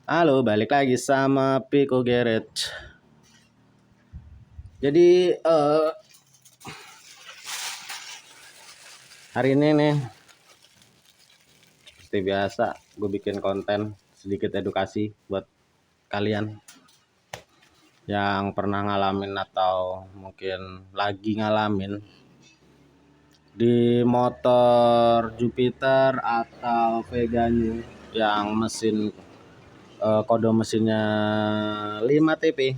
Halo, balik lagi sama Piko Garage. Jadi hari ini nih seperti biasa gue bikin konten sedikit edukasi buat kalian yang pernah ngalamin atau mungkin lagi ngalamin di motor Jupiter atau Vega yang mesin kode mesinnya 5 TP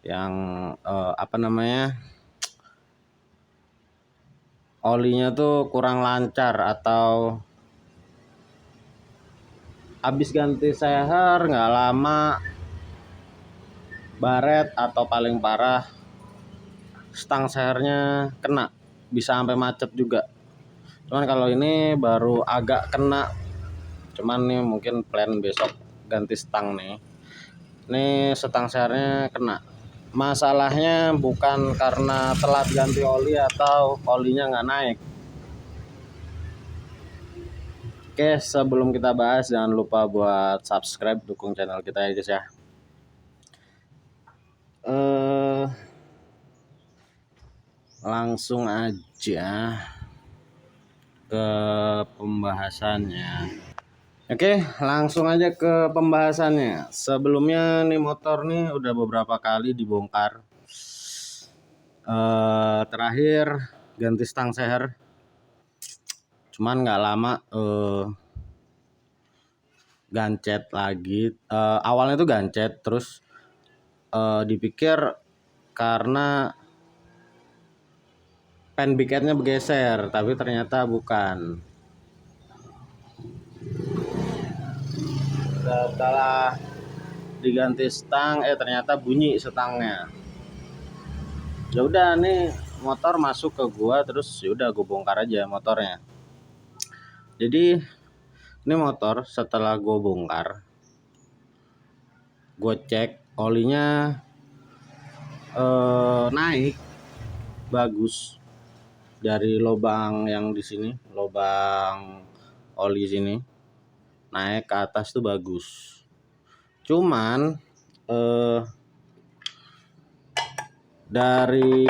yang olinya tuh kurang lancar atau habis ganti seher nggak lama baret atau paling parah stang sehernya kena, bisa sampai macet juga. Cuman kalau ini baru agak kena, cuman nih mungkin plan besok ganti stang nih. Ini stang sehernya kena. Masalahnya bukan karena telat ganti oli atau olinya nggak naik. Oke, sebelum kita bahas jangan lupa buat subscribe, dukung channel kita ya guys ya. Langsung aja ke pembahasannya. Oke, langsung aja ke pembahasannya. Sebelumnya nih motor nih udah beberapa kali dibongkar. Terakhir ganti stang seher. Cuman nggak lama gancet lagi. Awalnya tuh gancet, terus dipikir karena pen biketnya bergeser, tapi ternyata bukan. Setelah diganti stang, ternyata bunyi stangnya. Ya udah nih motor masuk ke gua, terus ya udah gua bongkar aja motornya. Jadi ini motor setelah gua bongkar, gua cek olinya naik bagus dari lubang yang di sini, lubang oli sini naik ke atas tuh bagus. Cuman dari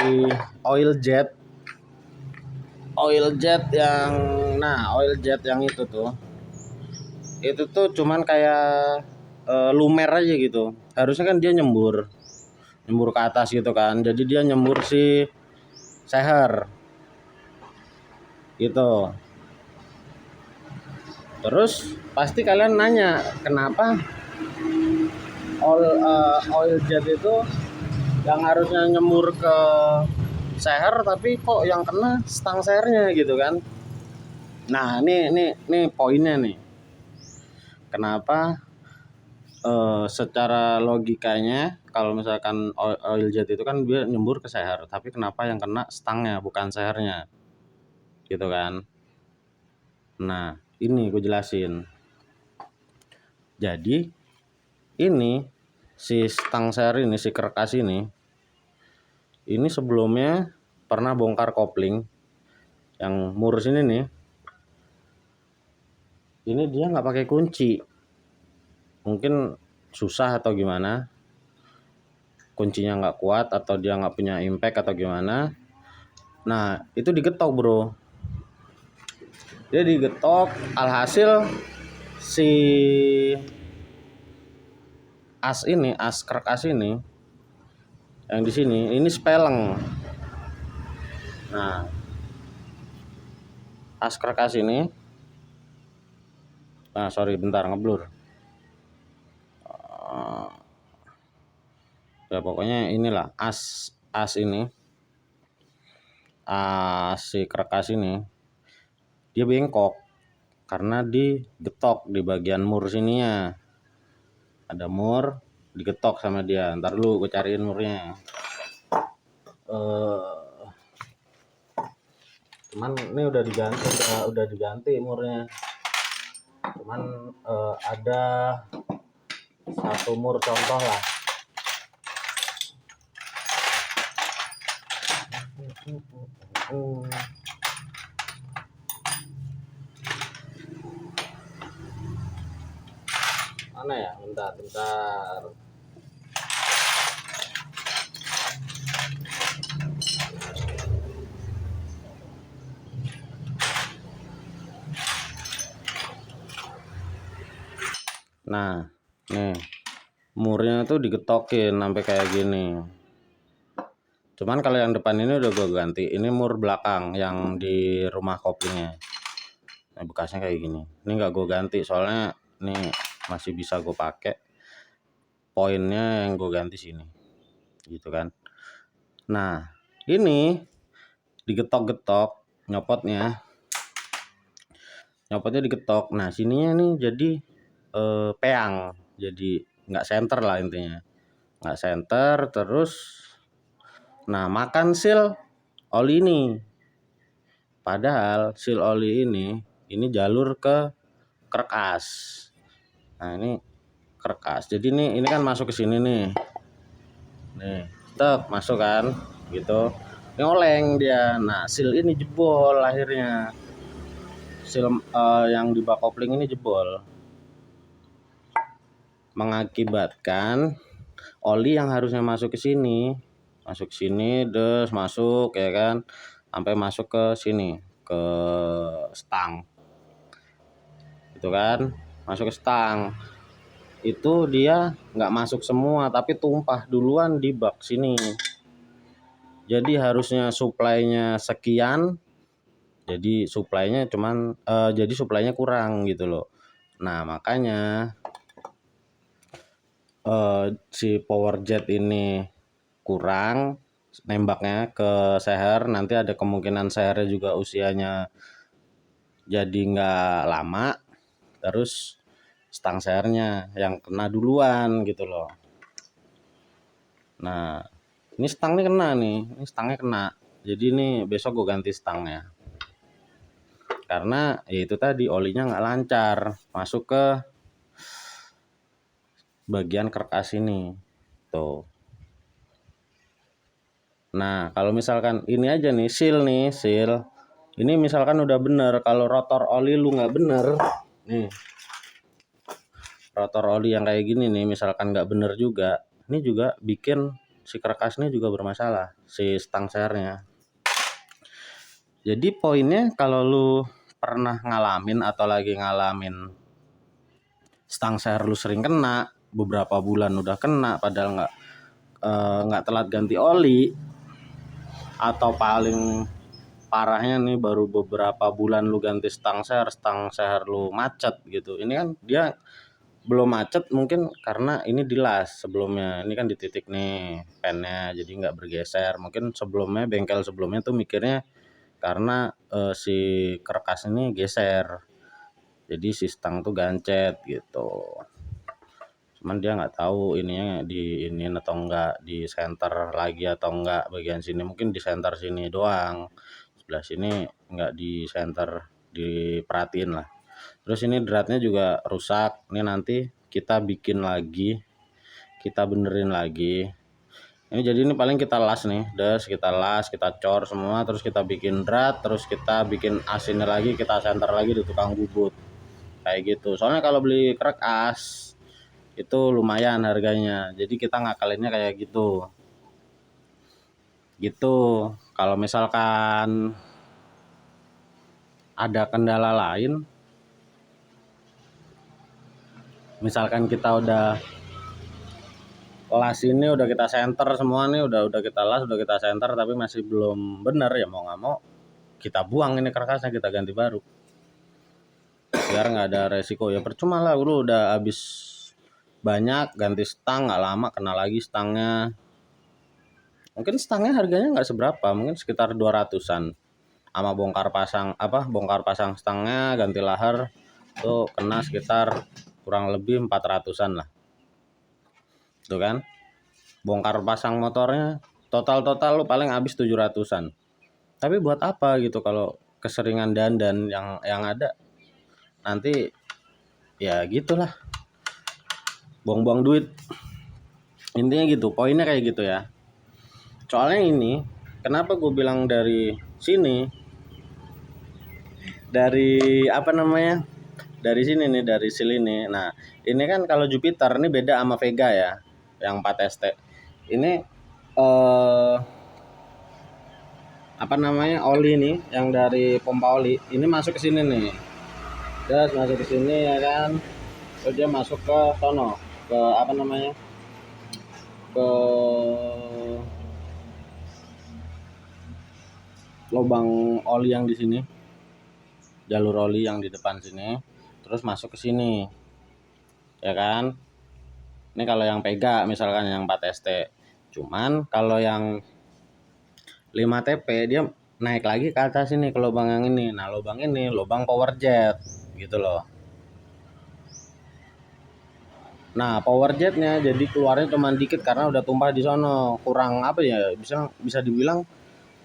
oil jet yang itu tuh cuman kayak lumer aja gitu. Harusnya kan dia nyembur ke atas gitu kan, jadi dia nyembur si seher gitu. Terus pasti kalian nanya kenapa oil jet itu yang harusnya nyembur ke seher tapi kok yang kena stang sehernya gitu kan. Nah ini poinnya nih, kenapa secara logikanya kalau misalkan oil jet itu kan dia nyembur ke seher, tapi kenapa yang kena stangnya bukan sehernya gitu kan. Nah ini gue jelasin. Jadi ini si stang seher ini, si kerkas ini sebelumnya pernah bongkar kopling yang murus ini nih. Ini dia nggak pakai kunci, mungkin susah atau gimana, kuncinya nggak kuat atau dia nggak punya impact atau gimana. Nah itu digetok bro, dia digetok, alhasil si as kerkas ini yang di sini ini speleng. Nah as kerkas ini, bentar ngeblur. Ya pokoknya inilah as ini, si kerkas ini dia bengkok karena digetok di bagian mur sininya. Ada mur digetok sama dia. Ntar dulu gue cariin murnya. Cuman ini udah diganti murnya. Cuman ada satu mur contoh lah. mana ya? Bentar. Nah, nih murnya tuh digetokin sampai kayak gini. Cuman kalau yang depan ini udah gue ganti. Ini mur belakang yang di rumah koplingnya. Nah, bekasnya kayak gini. Ini nggak gue ganti soalnya ini masih bisa gue pakai. Poinnya yang gue ganti sini, gitu kan. Nah, ini digetok-getok nyopotnya digetok. Nah, sininya nih jadi peang, jadi nggak center lah intinya, nggak center. Terus nah makan seal oli ini, padahal seal oli ini jalur ke kerkas. Nah ini kerkas, jadi ini kan masuk ke sini nih tetap masuk kan gitu, nyoleng dia. Nah seal ini jebol, akhirnya seal yang di bak kopling ini jebol, mengakibatkan oli yang harusnya masuk ke sini des masuk ya kan, sampai masuk ke sini ke stang itu kan, masuk ke stang itu dia nggak masuk semua tapi tumpah duluan di bak sini. Jadi harusnya suplainya sekian, jadi suplainya kurang gitu loh. Nah makanya si power jet ini kurang nembaknya ke seher. Nanti ada kemungkinan sehernya juga usianya jadi nggak lama, terus stang sehernya yang kena duluan gitu loh. Nah ini stangnya kena, jadi ini besok gue ganti stangnya, karena ya itu tadi olinya nggak lancar masuk ke bagian kerkas ini tuh. Nah kalau misalkan ini aja nih seal ini misalkan udah bener, kalau rotor oli lu nggak bener nih, rotor oli yang kayak gini nih misalkan nggak bener juga, ini juga bikin si kerkasnya juga bermasalah, si stang sehernya. Jadi poinnya kalau lu pernah ngalamin atau lagi ngalamin stang seher lu sering kena, beberapa bulan udah kena padahal nggak telat ganti oli, atau paling parahnya nih baru beberapa bulan lu ganti stang seher lu macet gitu. Ini kan dia belum macet mungkin karena ini dilas sebelumnya, ini kan di titik nih pennya jadi nggak bergeser. Mungkin sebelumnya bengkel sebelumnya tuh mikirnya karena si kerkas ini geser jadi si stang tuh gancet gitu. Cuman dia nggak tahu ininya di ini atau enggak, di center lagi atau enggak bagian sini, mungkin di center sini doang, sebelah sini enggak di center, diperhatiin lah. Terus ini dratnya juga rusak, ini nanti kita bikin lagi, kita benerin lagi. Ini jadi ini paling kita las nih, kita cor semua, terus kita bikin drat, terus kita bikin asinnya lagi, kita center lagi di tukang bubut kayak gitu. Soalnya kalau beli kerkas itu lumayan harganya, jadi kita ngakalinnya kayak gitu. Kalau misalkan ada kendala lain, misalkan kita udah las ini, udah kita center semua nih, udah kita las, udah kita center tapi masih belum bener, ya mau nggak mau kita buang ini kerkasnya, kita ganti baru biar nggak ada resiko. Ya percuma lah, lu udah habis banyak ganti stang, nggak lama kena lagi stangnya. Mungkin stangnya harganya nggak seberapa, mungkin sekitar 200-an, sama bongkar pasang stangnya, ganti lahar tuh kena sekitar kurang lebih 400-an lah tuh kan. Bongkar pasang motornya total lu paling habis 700-an. Tapi buat apa gitu kalau keseringan dandan, yang ada nanti ya gitulah, buang-buang duit. Intinya gitu, poinnya kayak gitu ya. Soalnya ini kenapa gue bilang dari sini, dari dari sini nih, dari seal ini. Nah, ini kan kalau Jupiter ini beda sama Vega ya, yang 4ST. Ini apa namanya, oli nih yang dari pompa oli ini masuk ke sini nih, terus masuk ke sini ya kan, terus dia masuk ke sono, ke apa namanya, ke lubang oli yang di sini, jalur oli yang di depan sini, terus masuk ke sini ya kan. Ini kalau yang Vega misalkan yang 4ST. Cuman kalau yang 5TP dia naik lagi ke atas ini ke lubang yang ini. Nah, lubang ini lubang power jet gitu loh. Nah, power jetnya jadi keluarnya cuma dikit karena udah tumpah di sono. Kurang apa ya? Bisa dibilang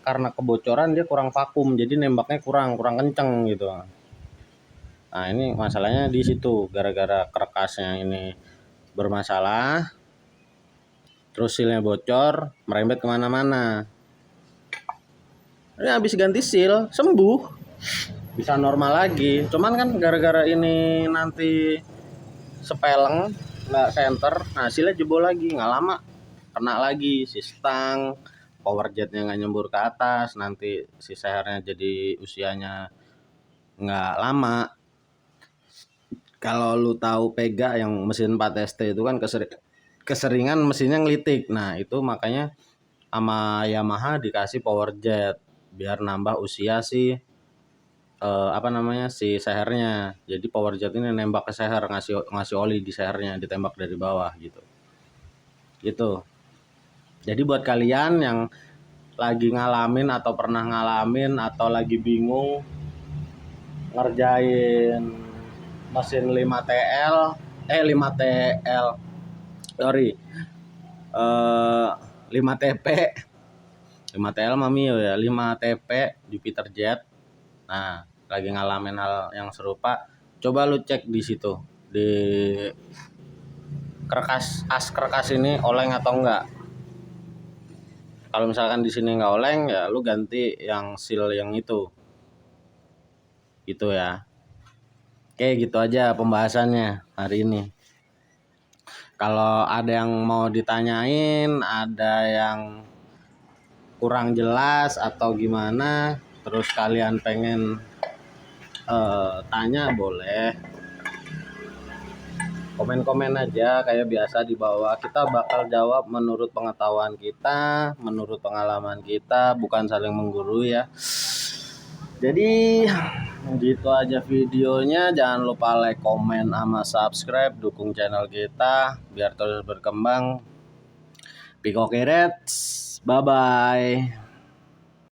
karena kebocoran dia kurang vakum. Jadi nembaknya kurang kenceng gitu. Nah, ini masalahnya di situ gara-gara kerekasnya ini bermasalah. Terus sealnya bocor, merembet kemana-mana. Ini habis ganti seal, sembuh, bisa normal lagi. Cuman kan gara-gara ini nanti sepeleng, nggak center, nah sealnya jebol lagi, nggak lama kena lagi si stang, power jetnya nggak nyembur ke atas, nanti si sehernya jadi usianya nggak lama. Kalau lu tahu Pega yang mesin 4ST itu kan keseringan mesinnya ngelitik. Nah, itu makanya sama Yamaha dikasih power jet biar nambah usia si apa namanya, si sehernya. Jadi power jet ini nembak ke seher, ngasih oli di sehernya, ditembak dari bawah gitu. Gitu. Jadi buat kalian yang lagi ngalamin atau pernah ngalamin atau lagi bingung ngerjain mesin 5TL 5TL sorry 5TP 5TL Mamiyo ya, 5TP Jupiter Jet. Nah, lagi ngalamin hal yang serupa, coba lu cek di situ, di kerkas ini oleng atau enggak. Kalau misalkan di sini nggak oleng ya lu ganti yang seal yang itu. Gitu ya. Oke, gitu aja pembahasannya hari ini. Kalau ada yang mau ditanyain, ada yang kurang jelas atau gimana, terus kalian pengen tanya, boleh komen-komen aja kayak biasa di bawah. Kita bakal jawab menurut pengetahuan kita, menurut pengalaman kita, bukan saling menggurui ya. Jadi gitu aja videonya. Jangan lupa like, komen, sama subscribe, dukung channel kita biar terus berkembang. Piko Kerets, bye bye.